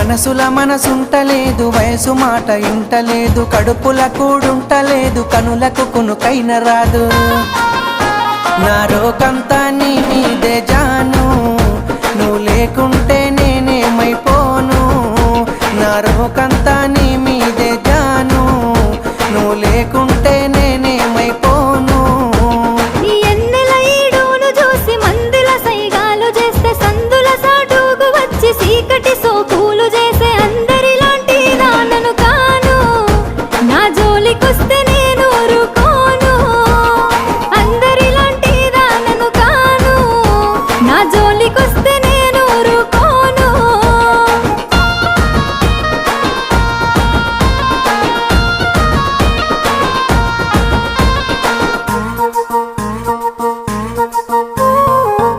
మనసుల మనసుంటలేదు, వయసు మాట ఇంటలేదు, కడుపుల కూడుంటలేదు, కనులకు కునుకైన రాదు. నా రోకంతా నీ మీదే జాను, నువ్వు లేకుంటే నేనేమైపోను. నా రోకంతా నీ మీదే జాను, నువ్వు లేకుంటే నేనేమైపోను. నీ ఎన్నెల ఈడును చూసి మందుల సైగాలు చేస్తే సందుల సాటుకు వచ్చి సీకటి సోకులు చేసే అందరిలాంటి దానను కాను. నా జోలికొస్తే నేను ఊరుకోను, అందరిలాంటి దానను కాను. నా జోలికొస్తే